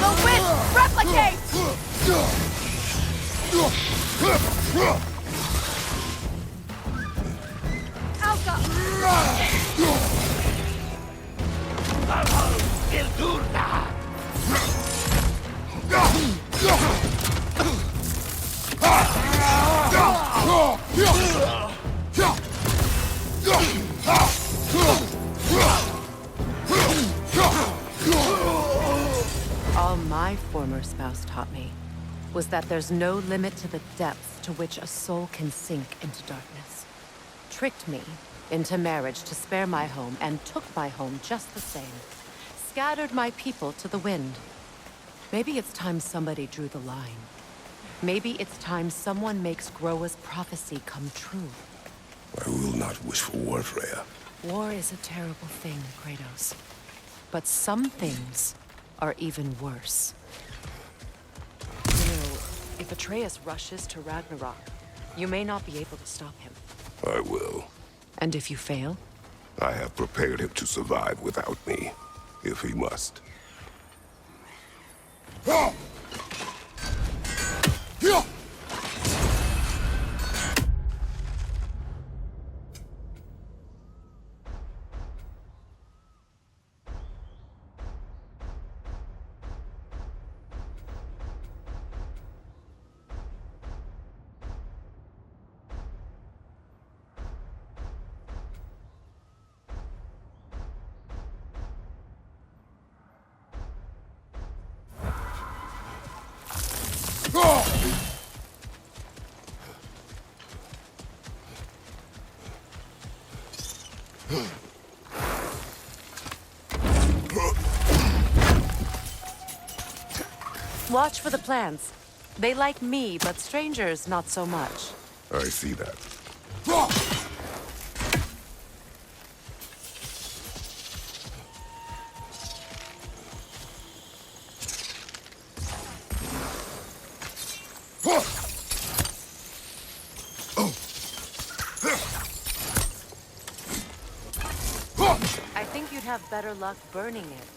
The witch replicates! Alka! All my former spouse taught me was that there's no limit to the depths to which a soul can sink into darkness. Tricked me into marriage to spare my home and took my home just the same. Scattered my people to the wind. Maybe it's time somebody drew the line. Maybe it's time someone makes Groa's prophecy come true. I will not wish for war, Freya. War is a terrible thing, Kratos. But some things are even worse. You know, if Atreus rushes to Ragnarok, you may not be able to stop him. I will. And if you fail? I have prepared him to survive without me, if he must. Watch for the plants. They like me, but strangers not so much. I see that. I think you'd have better luck burning it.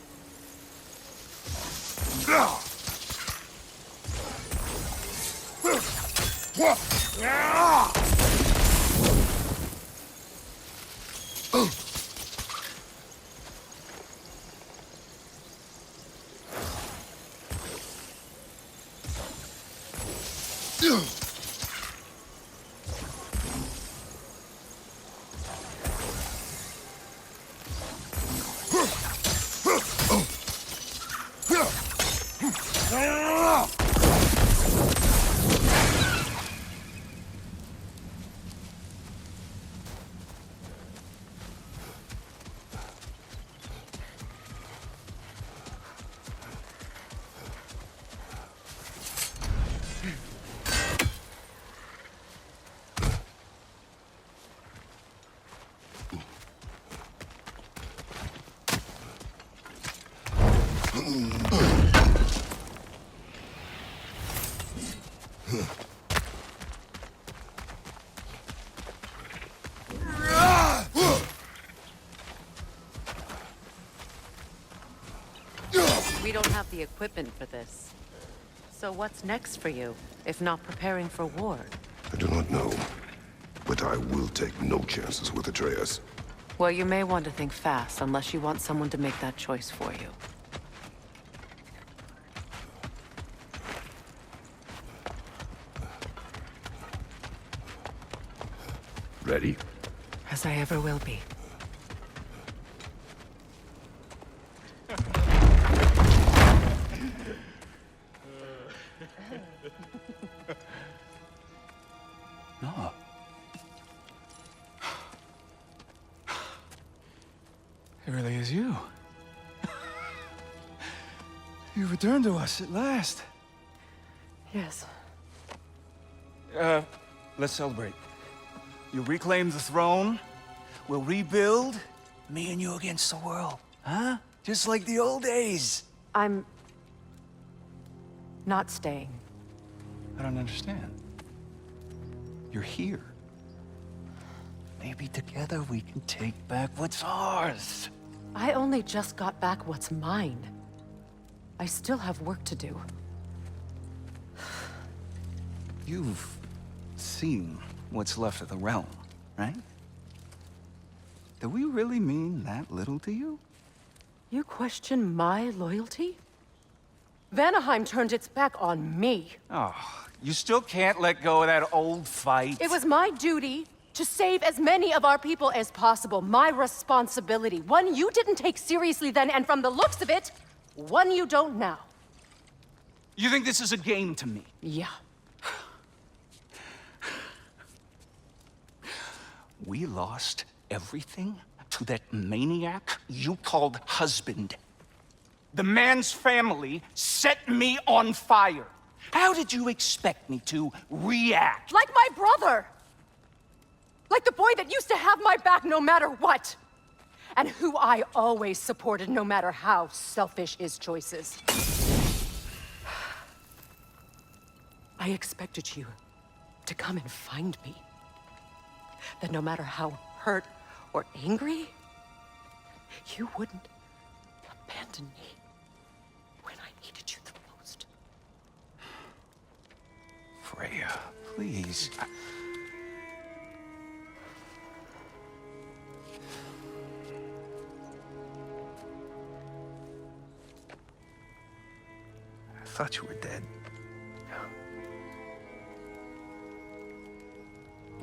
We don't have the equipment for this. So what's next for you, if not preparing for war? I do not know, but I will take no chances with Atreus. Well, you may want to think fast, unless you want someone to make that choice for you. Ready? As I ever will be. No. It really is you. You returned to us at last. Yes. Let's celebrate. You reclaim the throne. We'll rebuild. Me and you against the world. Huh? Just like the old days. I'm... not staying. I don't understand. You're here. Maybe together we can take back what's ours. I only just got back what's mine. I still have work to do. You've seen what's left of the realm, right? Do we really mean that little to you? You question my loyalty? Vanaheim turned its back on me. Oh, you still can't let go of that old fight? It was my duty to save as many of our people as possible. My responsibility. One you didn't take seriously then, and from the looks of it, one you don't now. You think this is a game to me? Yeah. We lost everything to that maniac you called husband. The man's family set me on fire. How did you expect me to react? Like my brother! Like the boy that used to have my back no matter what! And who I always supported no matter how selfish his choices. I expected you to come and find me. That no matter how hurt or angry, you wouldn't abandon me when I needed you the most. Freya, please. I thought you were dead.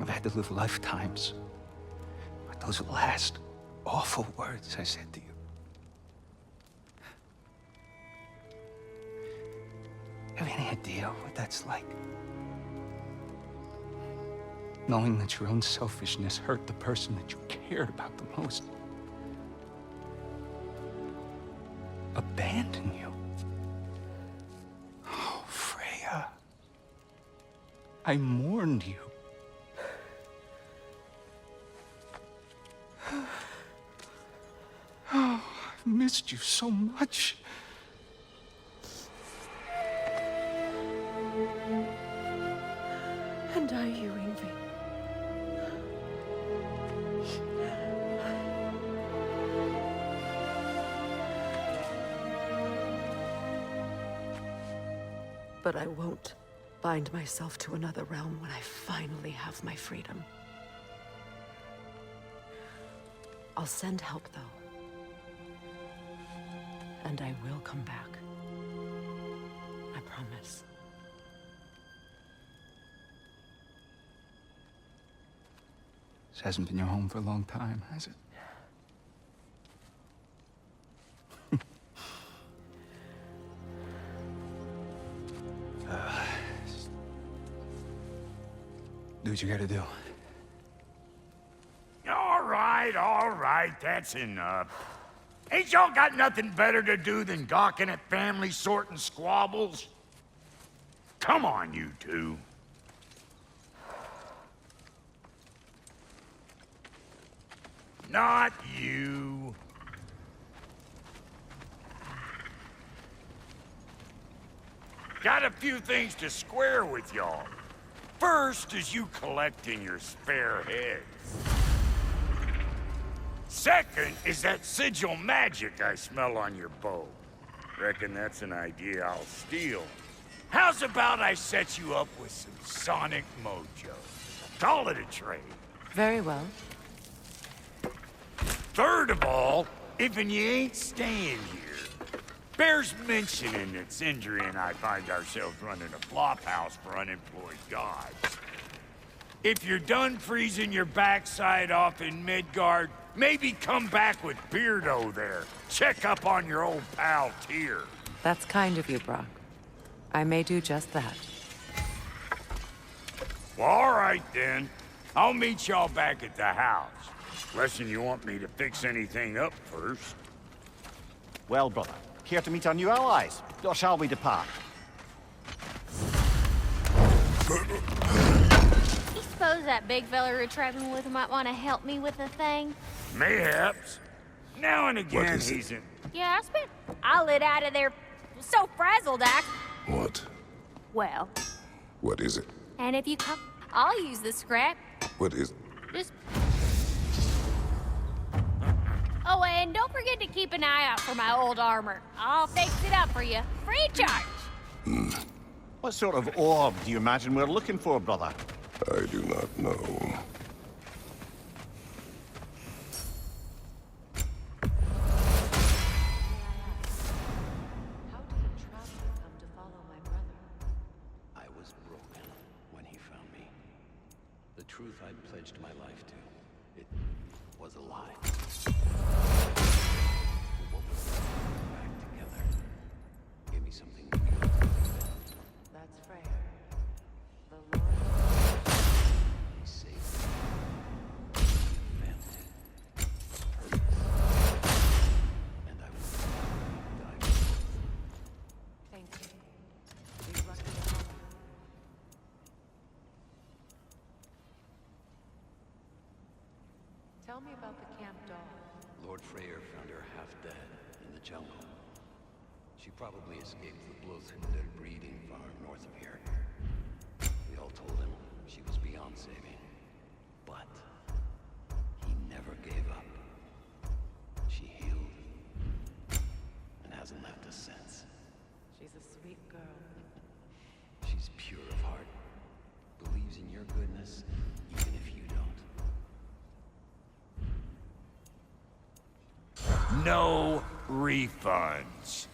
I've had to live lifetimes. But those last awful words I said to you. Have any idea what that's like? Knowing that your own selfishness hurt the person that you cared about the most. Abandon you. Oh, Freya. I mourned you. Oh, I've missed you so much. And are you, Ingvi? But I won't bind myself to another realm when I finally have my freedom. I'll send help, though. And I will come back. I promise. This hasn't been your home for a long time, has it? Do what you gotta do. All right, that's enough. Ain't y'all got nothing better to do than gawking at family sorting squabbles? Come on, you two. Not you. Got a few things to square with y'all. First is you collecting your spare heads. Second is that sigil magic I smell on your bow. Reckon that's an idea I'll steal. How's about I set you up with some sonic mojo? Call it a trade. Very well. Third of all, if you ain't staying here, bears mentioning that Sindri and I find ourselves running a flop house for unemployed gods. If you're done freezing your backside off in Midgard, maybe come back with Beardo there. Check up on your old pal Tyr. That's kind of you, Brock. I may do just that. Well, all right then. I'll meet y'all back at the house. Unless you want me to fix anything up first. Well, brother, care to meet our new allies? Or shall we depart? You suppose that big fella we're traveling with might want to help me with a thing? Mayhaps. Now and again, is it? he's in... Yeah, I spent... I lit out of there so frazzled, What? Well, What is it? and if you come... I'll use the scrap. What is... Just forget to keep an eye out for my old armor. I'll fix it up for you. Free charge. What sort of orb do you imagine we're looking for, brother? I do not know. How did a traveler come to follow my brother? I was broken when he found me. The truth I'd pledged my life to, it was a lie. What was back together gave me something new. That's Freya. The Lord. He saved me. He family. Purpose. And I will die for both. Thank you. Be lucky to have you. Tell me about the camp dog. Lord Freyr found her half dead in the jungle. She probably escaped the Blothunde breeding farm north of here. We all told him she was beyond saving. But he never gave up. She healed and hasn't left us since. She's a sweet girl. She's pure of heart, believes in your goodness, even if you don't. No refunds.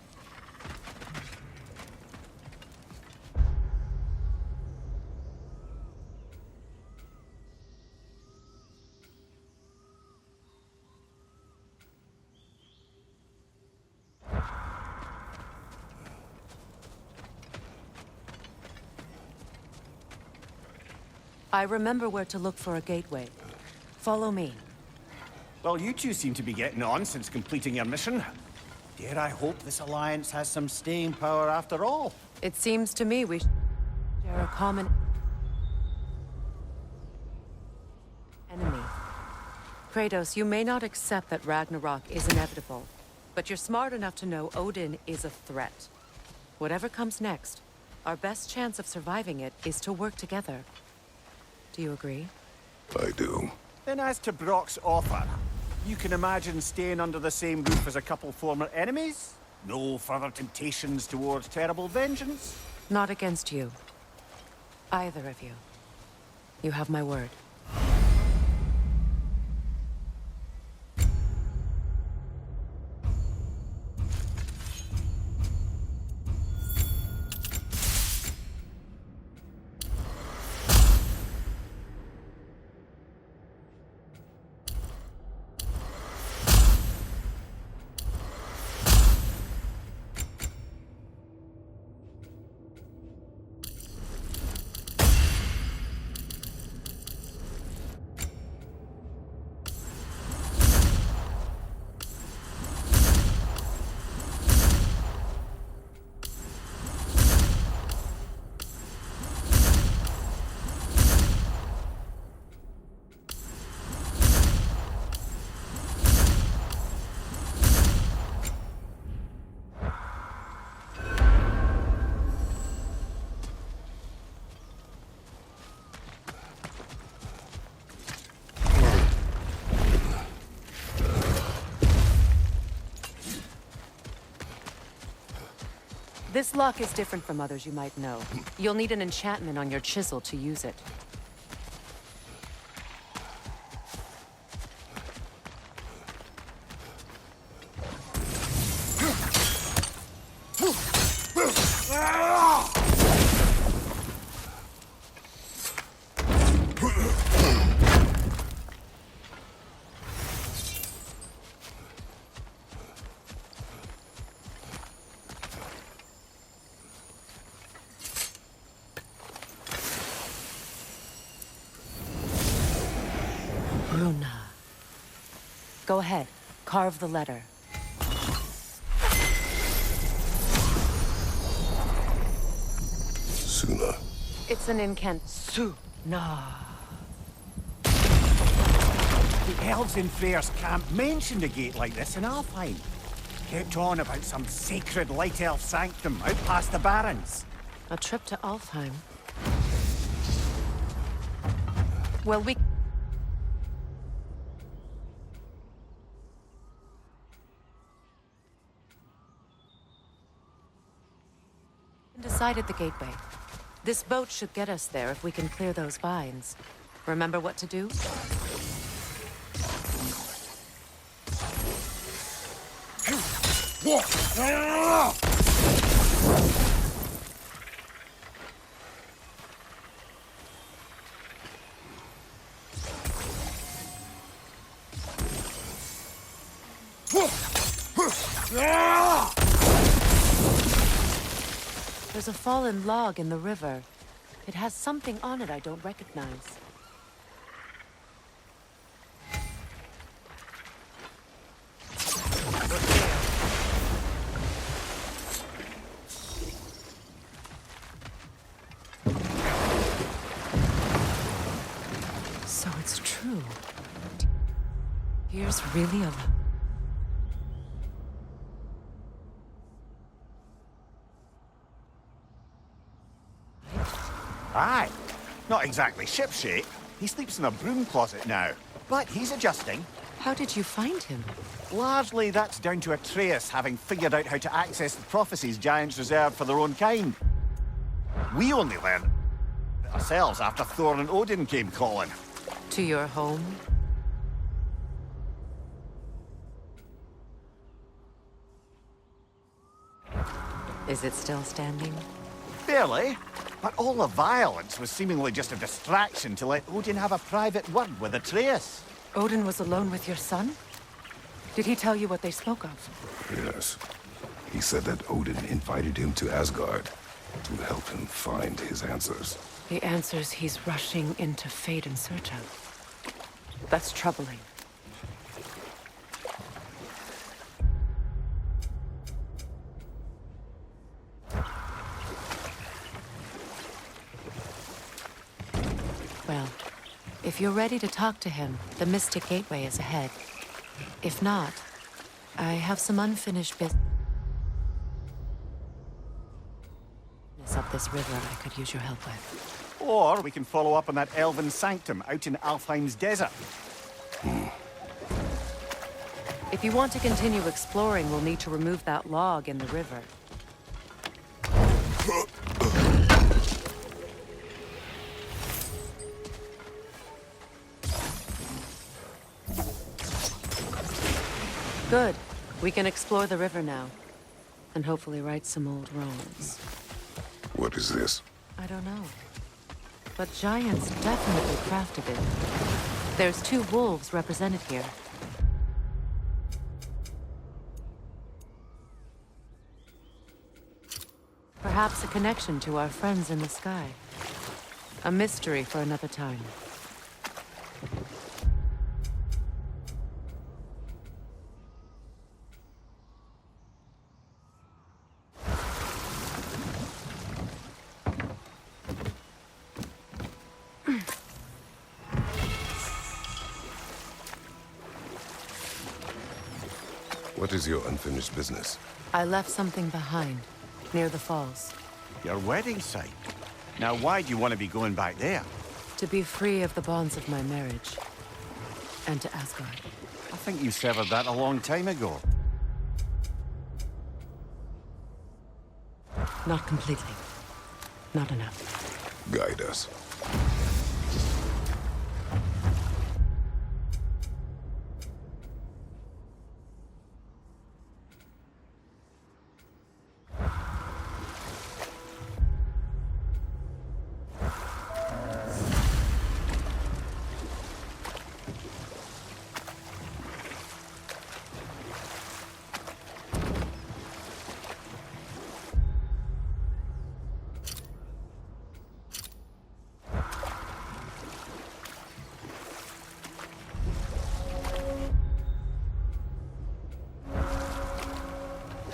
I remember where to look for a gateway. Follow me. Well, you two seem to be getting on since completing your mission. Dare I hope this alliance has some staying power after all? It seems to me we share a common enemy. Kratos, you may not accept that Ragnarok is inevitable, but you're smart enough to know Odin is a threat. Whatever comes next, our best chance of surviving it is to work together. Do you agree? I do. Then as to Brock's offer, you can imagine staying under the same roof as a couple former enemies? No further temptations towards terrible vengeance? Not against you. Either of you. You have my word. This lock is different from others you might know. You'll need an enchantment on your chisel to use it. Bruna. Go ahead. Carve the letter. Suna. It's an incant. Suna. The elves in Freyr's camp mentioned a gate like this in Alfheim. Kept on about some sacred light elf sanctum out past the Barrens. A trip to Alfheim. Well, Decided the gateway. This boat should get us there if we can clear those vines. Remember what to do? There's a fallen log in the river. It has something on it I don't recognize. So it's true. Here's really a... Aye. Not exactly shipshape. He sleeps in a broom closet now. But he's adjusting. How did you find him? Largely, that's down to Atreus having figured out how to access the prophecies giants reserved for their own kind. We only learned ourselves after Thor and Odin came calling. To your home? Is it still standing? Barely. But all the violence was seemingly just a distraction to let Odin have a private word with Atreus. Odin was alone with your son? Did he tell you what they spoke of? Yes. He said that Odin invited him to Asgard to help him find his answers. The answers he's rushing into fate in search of. That's troubling. Well, if you're ready to talk to him, the Mystic Gateway is ahead. If not, I have some unfinished business up this river I could use your help with. Or we can follow up on that elven sanctum out in Alfheim's desert. If you want to continue exploring, we'll need to remove that log in the river. Good. We can explore the river now. And hopefully right some old wrongs. What is this? I don't know. But giants definitely crafted it. There's 2 wolves represented here. Perhaps a connection to our friends in the sky. A mystery for another time. What is your unfinished business? I left something behind, near the falls. Your wedding site. Now why do you want to be going back there? To be free of the bonds of my marriage. And to Asgard. I think you severed that a long time ago. Not completely. Not enough. Guide us.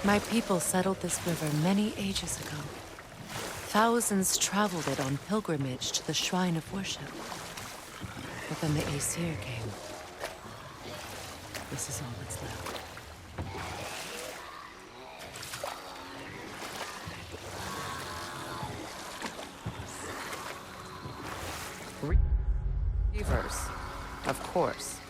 My people settled this river many ages ago. Thousands traveled it on pilgrimage to the shrine of worship. But then the Aesir came. This is all that's left. Reavers, of course.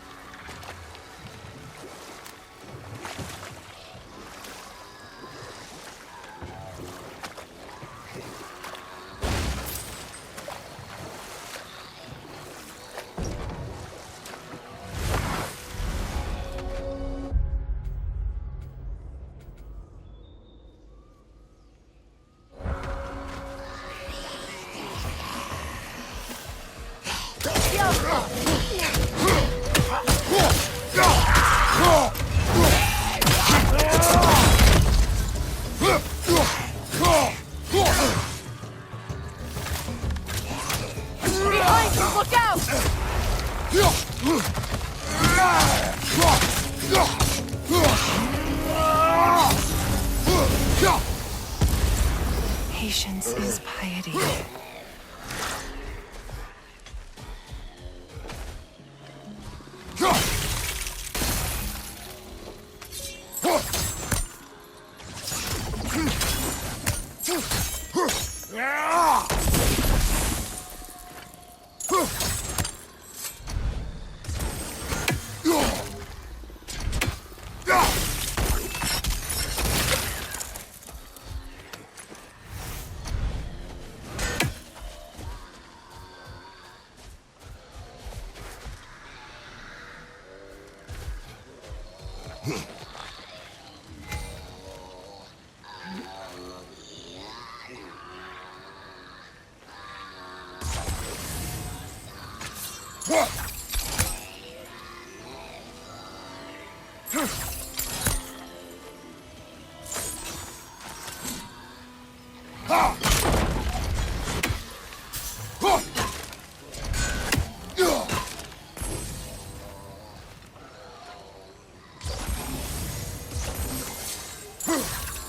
Patience is piety.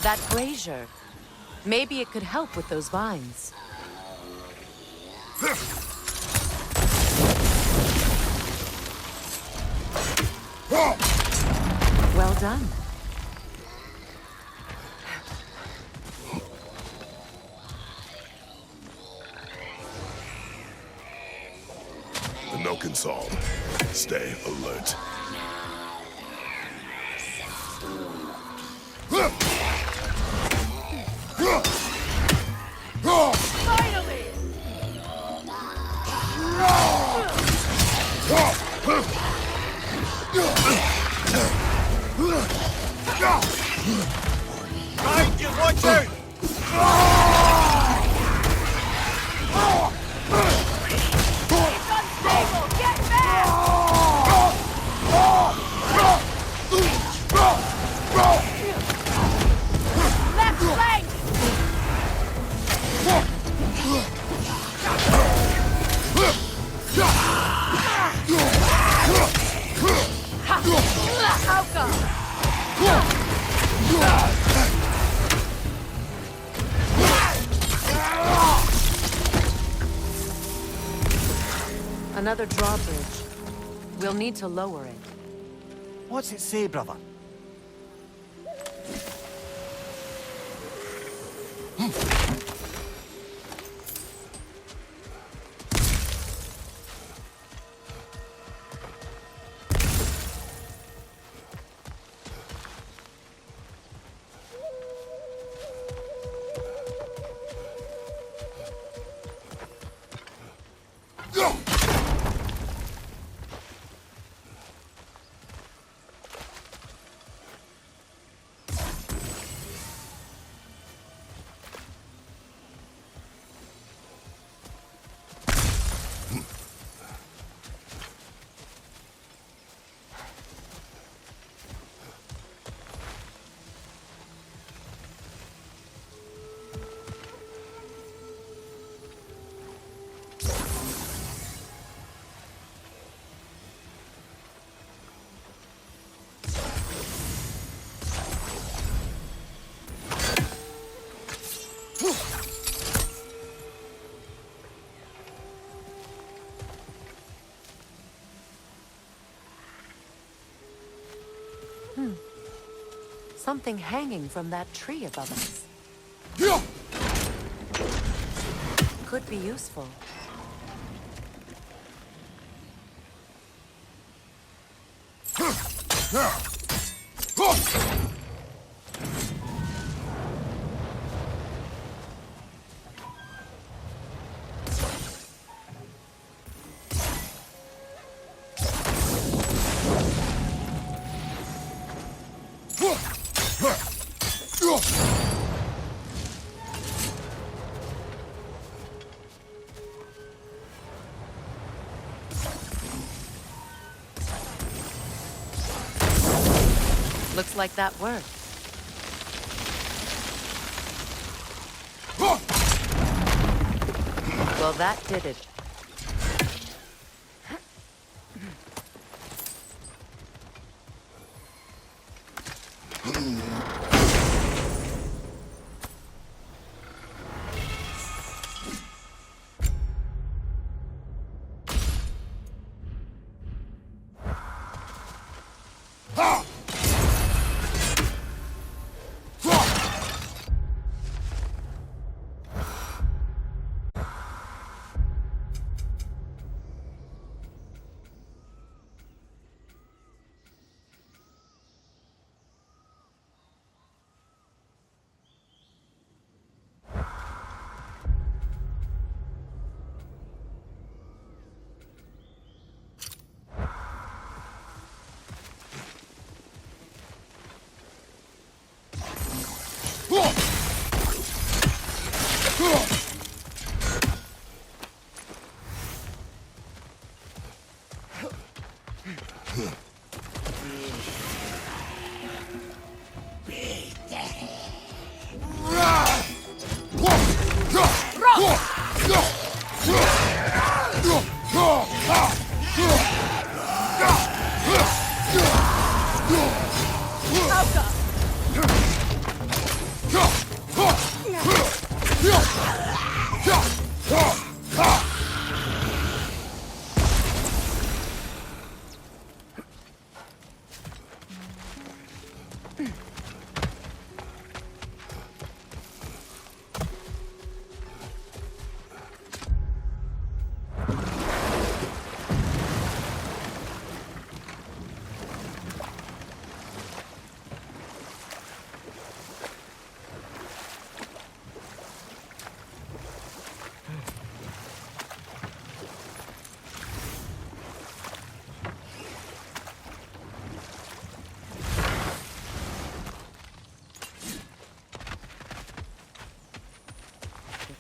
That brazier. Maybe it could help with those vines. Well done. The Noken Psalm. Stay alert. Finally! Right, you watch out! It's unstable! Get back! Left flank! How come? Another drawbridge. We'll need to lower it. What's it say, brother? Something hanging from that tree above us. Could be useful. Looks like that worked. Well, that did it.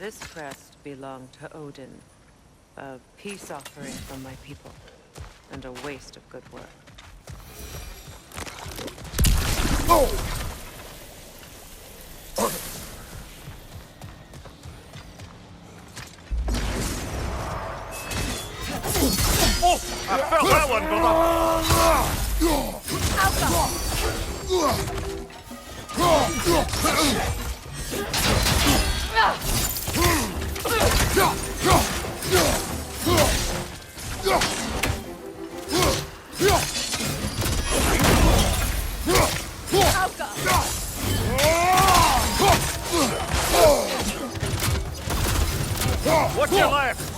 This crest belonged to Odin. A peace offering from my people. And a waste of good work. Oh! I felt that one, What's your left?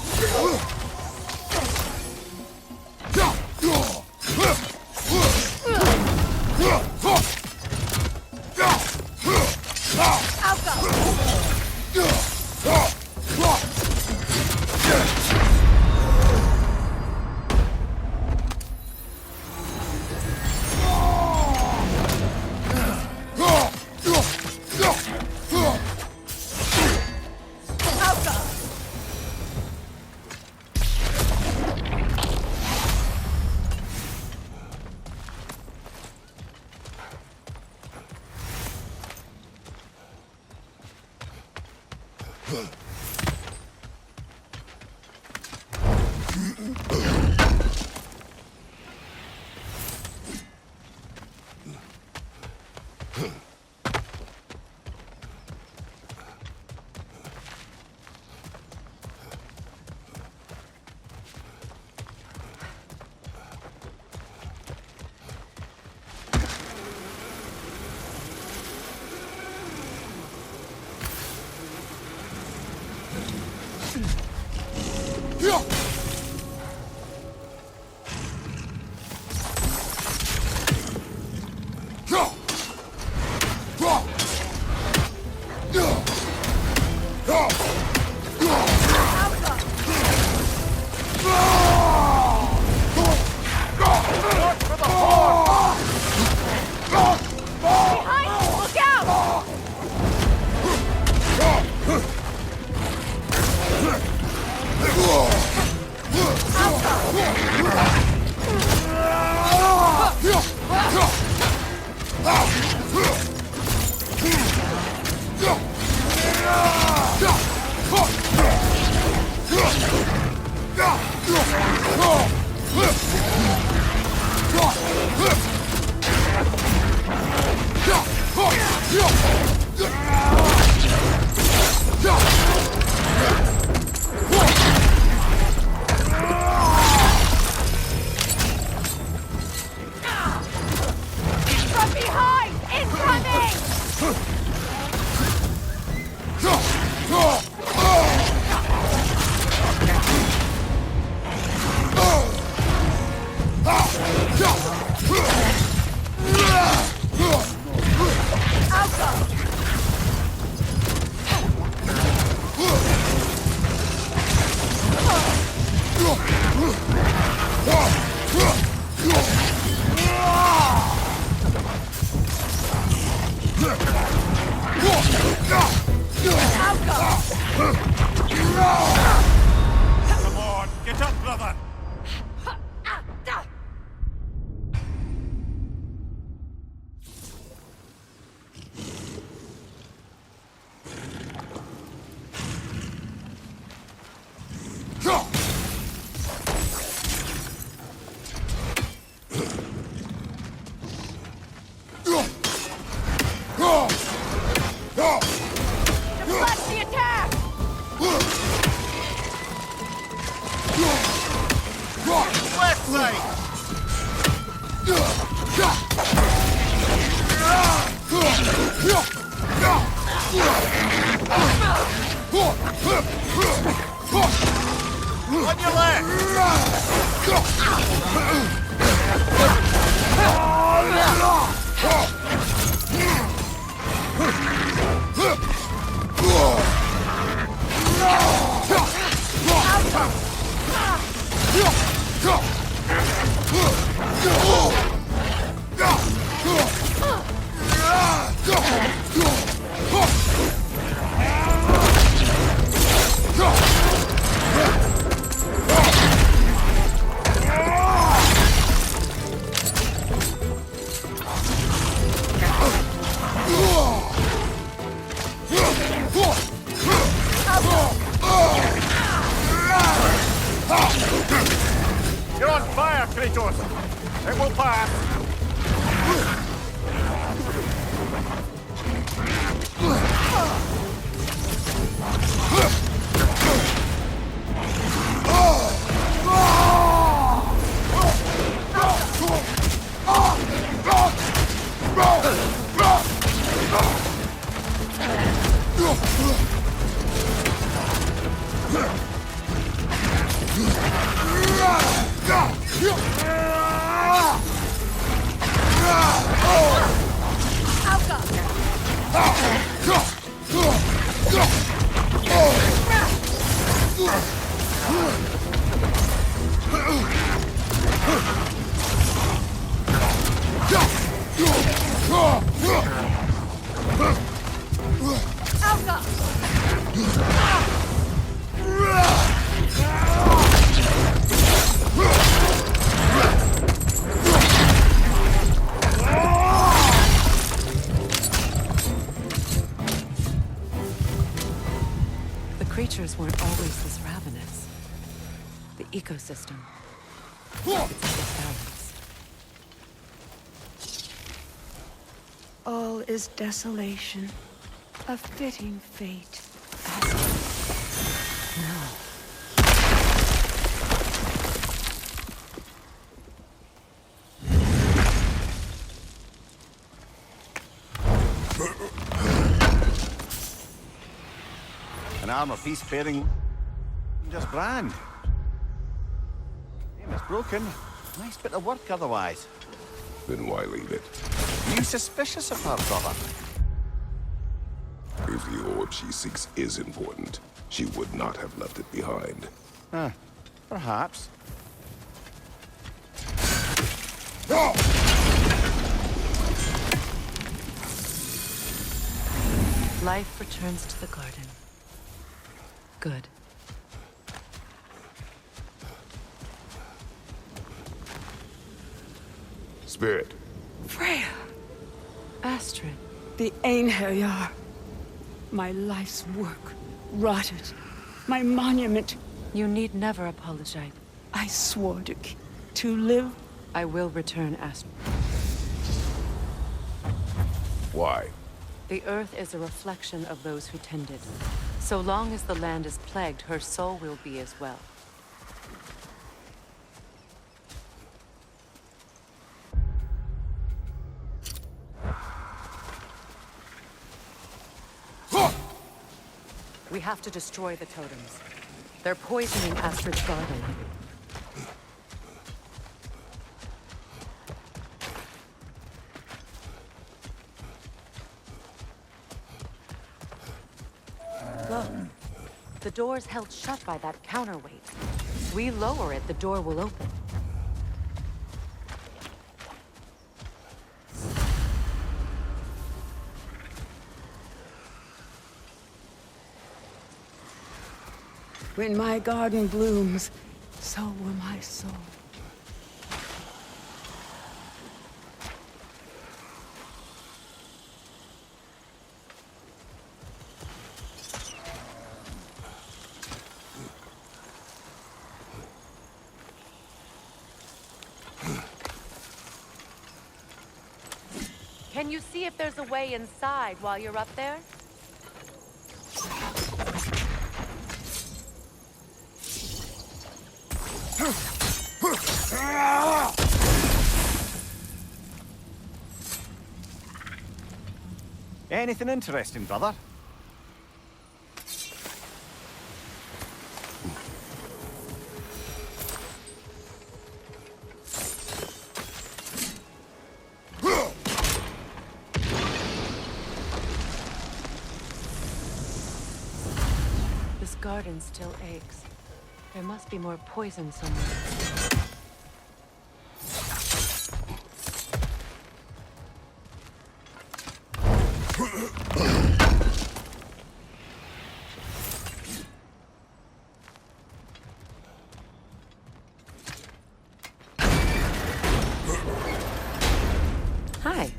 On your left! You're on fire, Kratos! It will pass! The creatures weren't always this ravenous. The ecosystem. It's balanced. All is desolation, a fitting fate. An armor-piece bearing just brand. Name is broken. Nice bit of work otherwise. Then why leave it? You suspicious of her, brother? If the orb she seeks is important, she would not have left it behind. Perhaps. Life returns to the garden. Good. Spirit, Freya, Astrid. the Einherjar. My life's work, rotted. My monument. You need never apologize. I swore to live. I will return, Astrid. why? The earth is a reflection of those who tend it. So long as the land is plagued, her soul will be as well. We have to destroy the totems. They're poisoning Astrid's garden. Look. The door's held shut by that counterweight. We lower it, the door will open. When my garden blooms, so will my soul. Can you see if there's a way inside while you're up there? Anything interesting, brother? garden still aches. There must be more poison somewhere. Hi.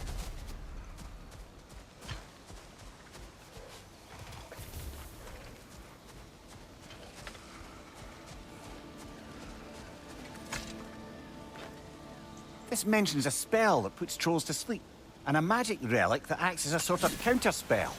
This mentions a spell that puts trolls to sleep, and a magic relic that acts as a sort of counterspell.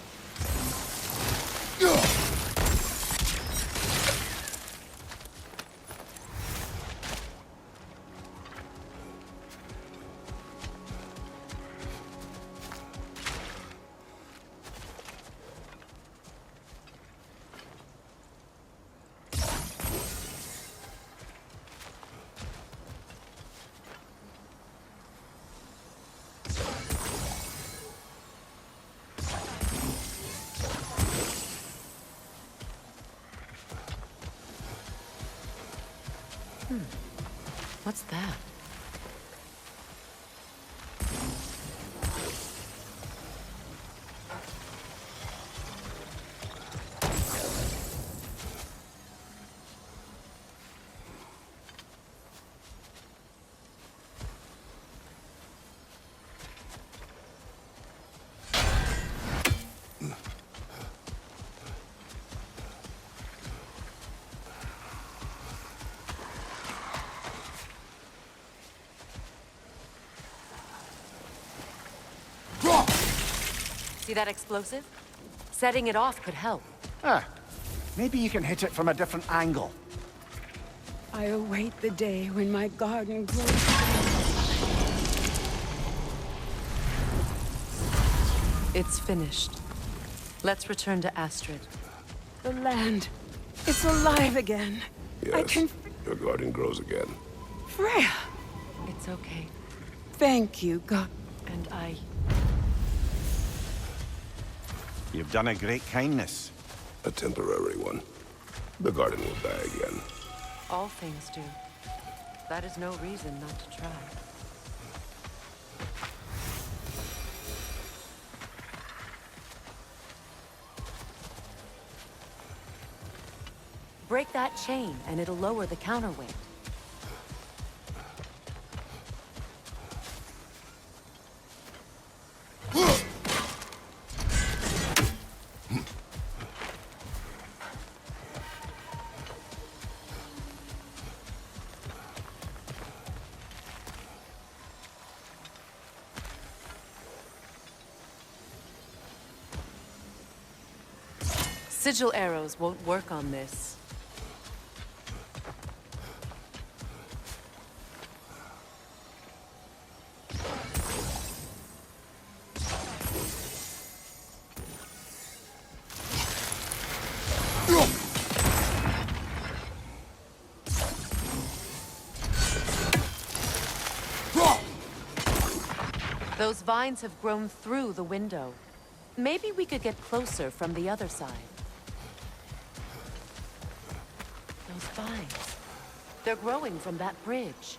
What's that? See that explosive? Setting it off could help. Ah, maybe you can hit it from a different angle. I await the day when my garden grows. It's finished. Let's return to Astrid. The land. It's alive again. I Yes, can... your garden grows again. Freya! It's okay. Thank you, God. And I... You've done a great kindness. A temporary one. The garden will die again. All things do. That is no reason not to try. Break that chain, and it'll lower the counterweight. Sigil arrows won't work on this. Those vines have grown through the window. Maybe we could get closer from the other side. Those vines. They're growing from that bridge.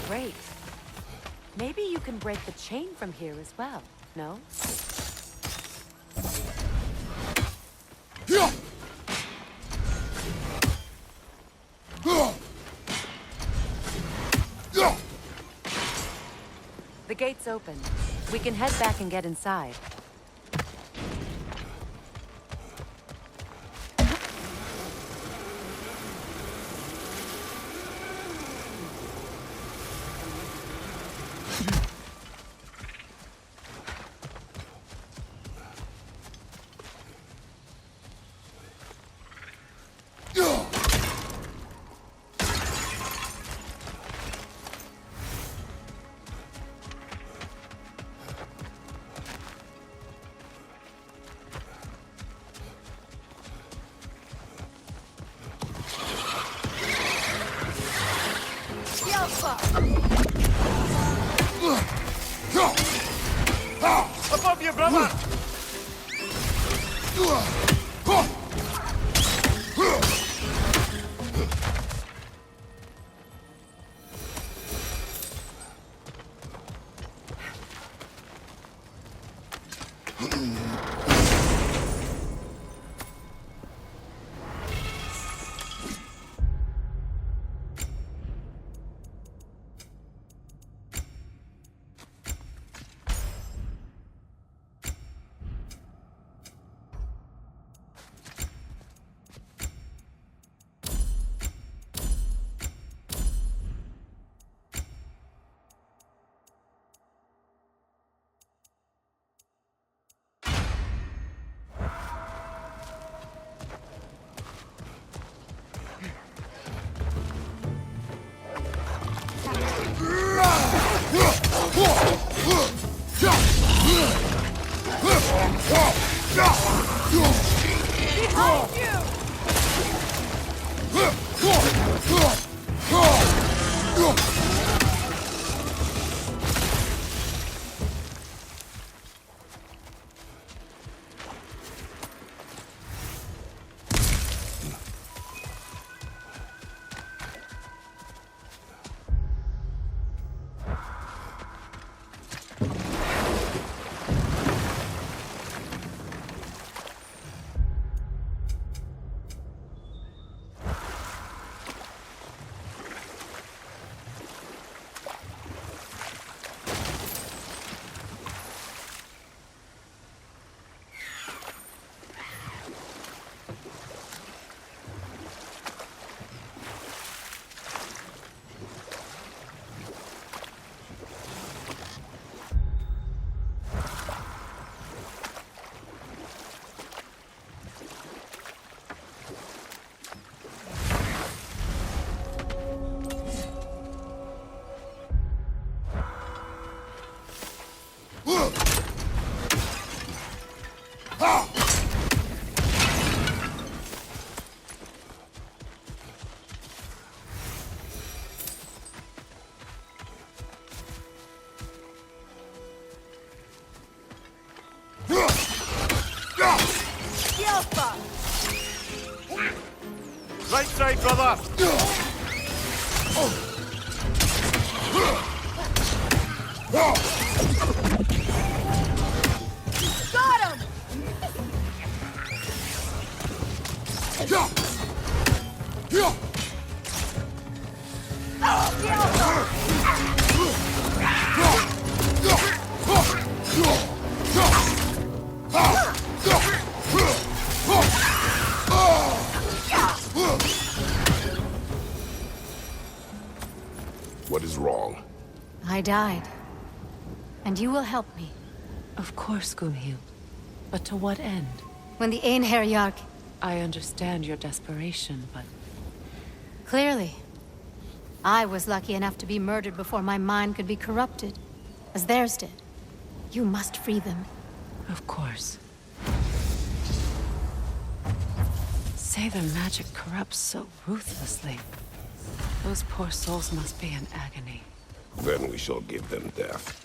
Great. Maybe you can break the chain from here as well. No? The gate's open. We can head back and get inside. Above you, brother! Right side, brother! Got him! What is wrong? I died. And you will help me. Of course, Gunhild. But to what end? When the Einherjar... I understand your desperation, but... Clearly. I was lucky enough to be murdered before my mind could be corrupted, as theirs did. You must free them. Of course. Say their magic corrupts so ruthlessly. Those poor souls must be in agony. Then we shall give them death.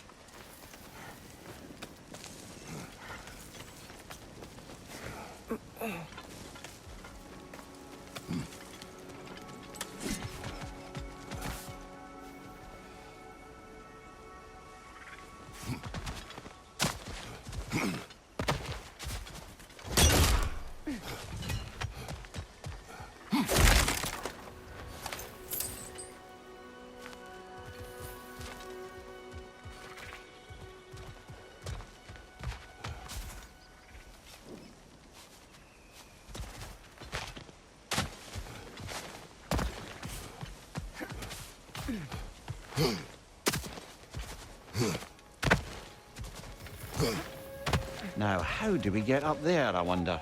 Now, how do we get up there, I wonder?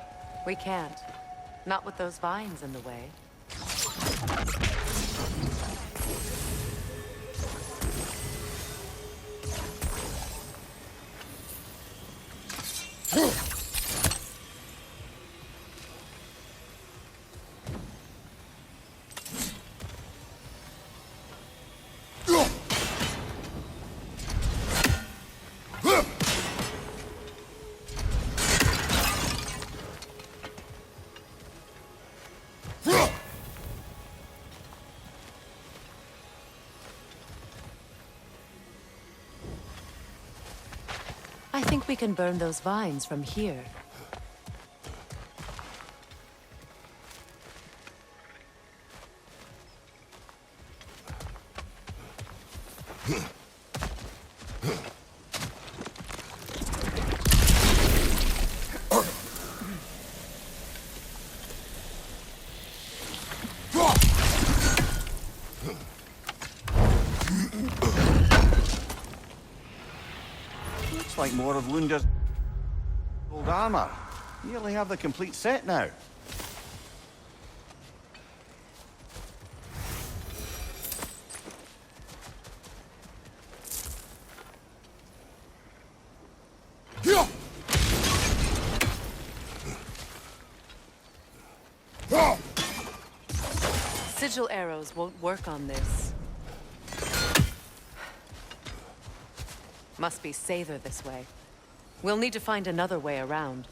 We can't. Not with those vines in the way. I think we can burn those vines from here. Looks like more of Lunda's old armor. Nearly have the complete set now. Sigil arrows won't work on this. Must be safer this way. We'll need to find another way around.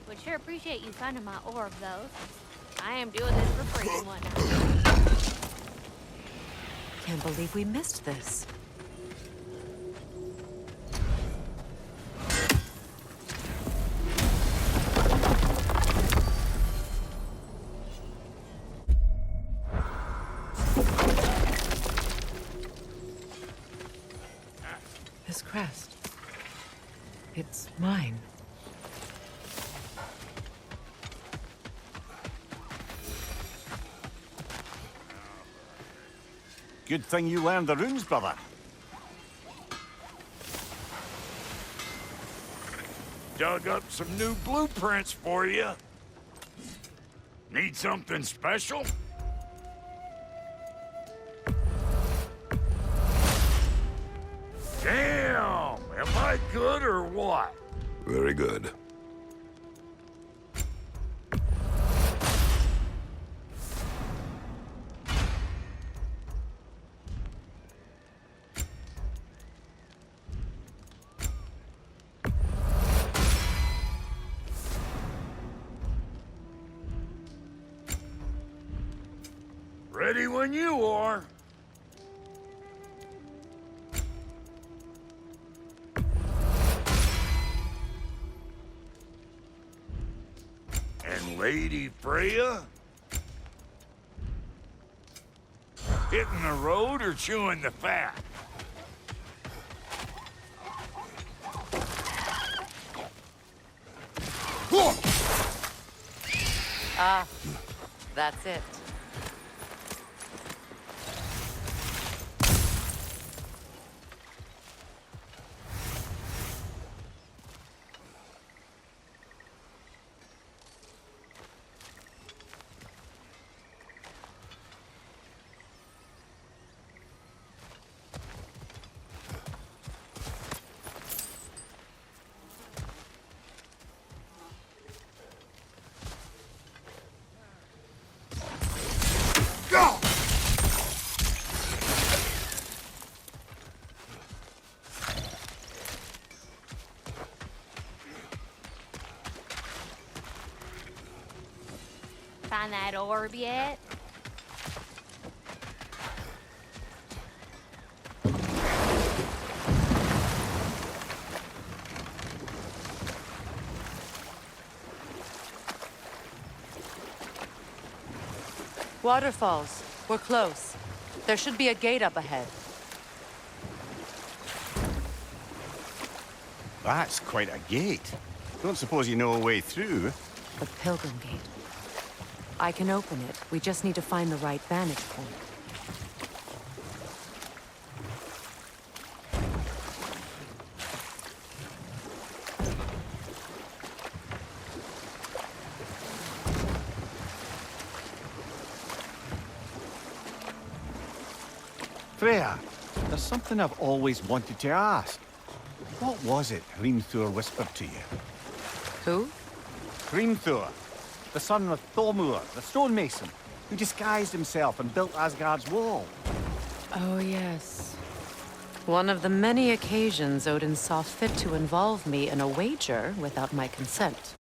Would sure appreciate you finding my orb, though. I am doing this for free and whatnot. Can't believe we missed this. This crest. It's mine. Good thing you learned the runes, brother. Dug up some new blueprints for you. Need something special? Damn! Am I good or what? Very good. Ready when you are. And Lady Freya? Hitting the road or chewing the fat? Ah, that's it. find that orb yet? Waterfalls. We're close. There should be a gate up ahead. That's quite a gate. Don't suppose you know a way through? The Pilgrim Gate. I can open it. We just need to find the right vantage point. Freya, there's something I've always wanted to ask. What was it Hrimthur whispered to you? Who? Hrimthur, the son of Thormur, the stonemason, who disguised himself and built Asgard's wall. Oh, yes. One of the many occasions Odin saw fit to involve me in a wager without my consent.